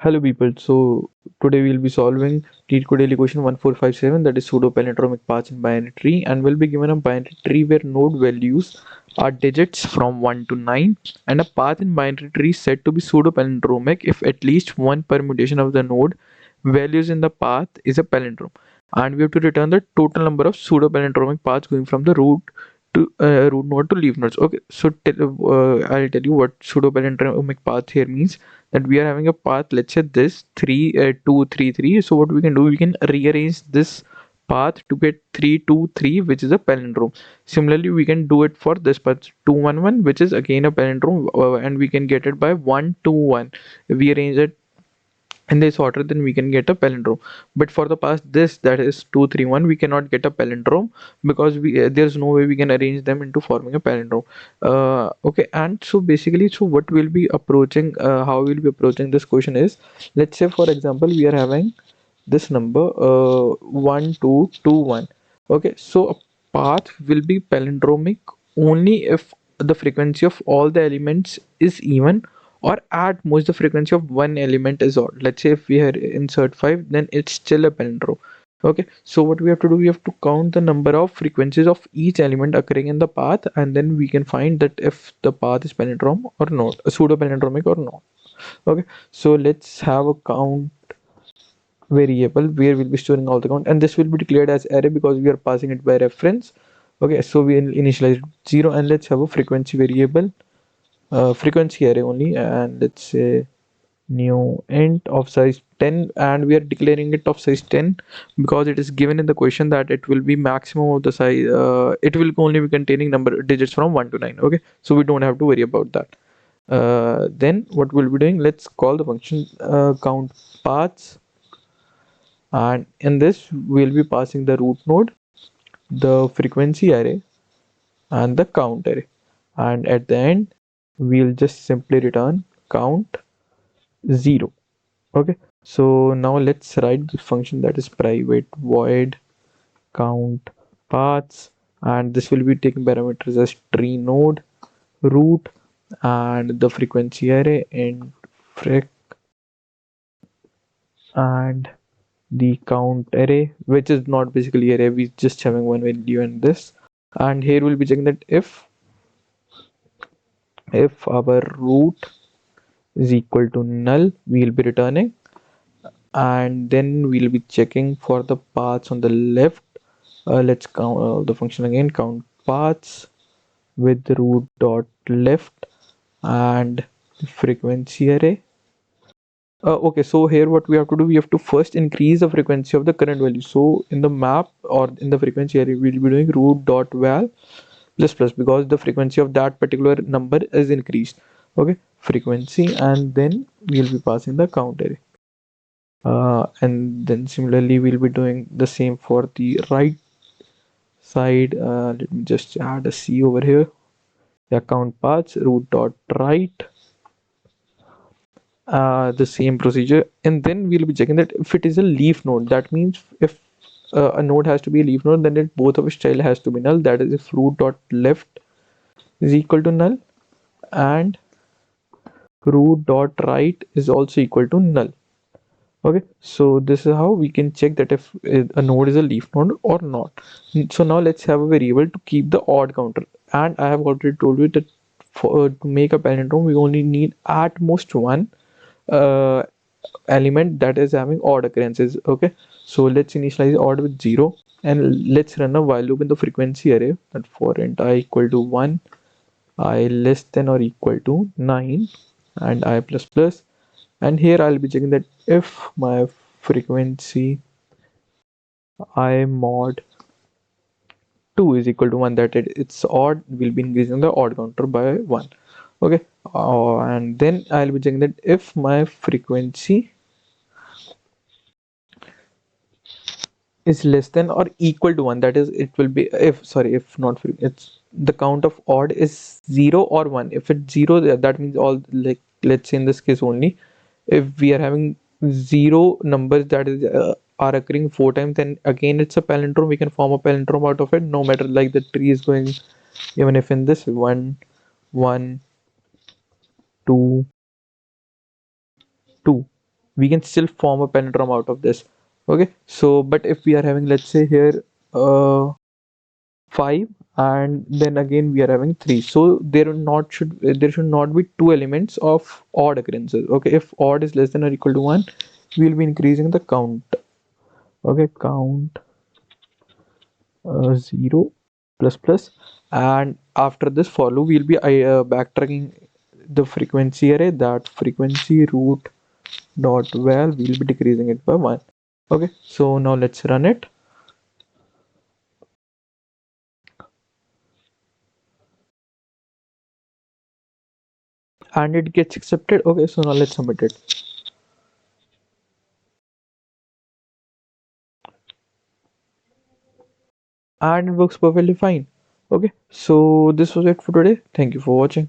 Hello people, so today we'll be solving LeetCode daily question 1457, that is pseudo-palindromic paths in binary tree, and we'll be given a binary tree where node values are digits from 1 to 9 and a path in binary tree said to be pseudo-palindromic if at least one permutation of the node values in the path is a palindrome, and we have to return the total number of pseudo-palindromic paths going from the root to root node to leaf nodes. Okay, so I'll tell you what pseudo-palindromic path here means, that we are having a path, let's say this 3 2 3 3. So what we can do, we can rearrange this path to get 3 2 3, which is a palindrome. Similarly, we can do it for this path 2 1 1, which is again a palindrome, and we can get it by 1 2 1. If we arrange it in this order, then we can get a palindrome. But for the past this, that is 2 3 1, we cannot get a palindrome because there's no way we can arrange them into forming a palindrome. Okay, and so basically, so what we'll be approaching, how we'll be approaching this question is, let's say for example we are having this number 1 2 2 1. Okay, so a path will be palindromic only if the frequency of all the elements is even, or at most the frequency of one element is odd. Let's say if we had insert 5, then it's still a palindrome. Okay, so what we have to do, we have to count the number of frequencies of each element occurring in the path, and then we can find that if the path is palindrome or not, a pseudo palindromic or not. Okay, so let's have a count variable where we'll be storing all the count, and this will be declared as array because we are passing it by reference. Okay, so we'll initialize 0, and let's have a frequency variable, frequency array only, and let's say new int of size 10, and we are declaring it of size 10 because it is given in the question that it will be maximum of the size, it will only be containing number digits from 1 to 9. Okay, so we don't have to worry about that. Then what we'll be doing, let's call the function count paths, and in this we'll be passing the root node, the frequency array, and the count array, and at the end we'll just simply return count 0. Okay, so now let's write the function, that is private void count paths, and this will be taking parameters as tree node, root, and the frequency array and fric, and the count array, which is not basically array, we just having one value in this. And here we'll be checking that if our root is equal to null, we'll be returning, and then we'll be checking for the paths on the left. Let's count the function again, count paths with root dot left and frequency array. Okay, so here what we have to do, we have to first increase the frequency of the current value. So in the map or in the frequency array, we'll be doing root dot val plus plus, because the frequency of that particular number is increased. Okay, frequency, and then we'll be passing the count array. And then similarly we'll be doing the same for the right side. Let me just add a C over here. Yeah, count paths root dot right, the same procedure, and then we'll be checking that if it is a leaf node, that means if a node has to be a leaf node, then it both of its child has to be null. That is if root dot left is equal to null and root dot right is also equal to null. Okay, so this is how we can check that if a node is a leaf node or not. So now let's have a variable to keep the odd counter, and I have already told you that for to make a palindrome we only need at most one element that is having odd occurrences. Okay, so let's initialize odd with 0, and let's run a while loop in the frequency array, that for int I equal to 1, I less than or equal to 9, and I plus plus. And here I'll be checking that if my frequency I mod 2 is equal to 1, that it's odd, we'll be increasing the odd counter by 1. Okay, and then I'll be checking that if my frequency is less than or equal to 1, that is it will be, if sorry, if not it's the count of odd is 0 or 1. If it's 0, that means all, like let's say in this case only, if we are having 0 numbers that is are occurring 4 times, then again it's a palindrome. We can form a palindrome out of it, no matter like the tree is going, even if in this 1 1 2 2. we can still form a palindrome out of this. Okay, so but if we are having, let's say here, 5, and then again we are having 3, so there should not be two elements of odd occurrences. Okay, if odd is less than or equal to 1, we will be increasing the count. Okay, count 0 plus plus, and after this for loop we'll be backtracking the frequency array, that frequency root dot val, we'll be decreasing it by 1. Okay, so now let's run it, and it gets accepted. Okay, so now let's submit it, and it works perfectly fine. Okay, so this was it for today. Thank you for watching.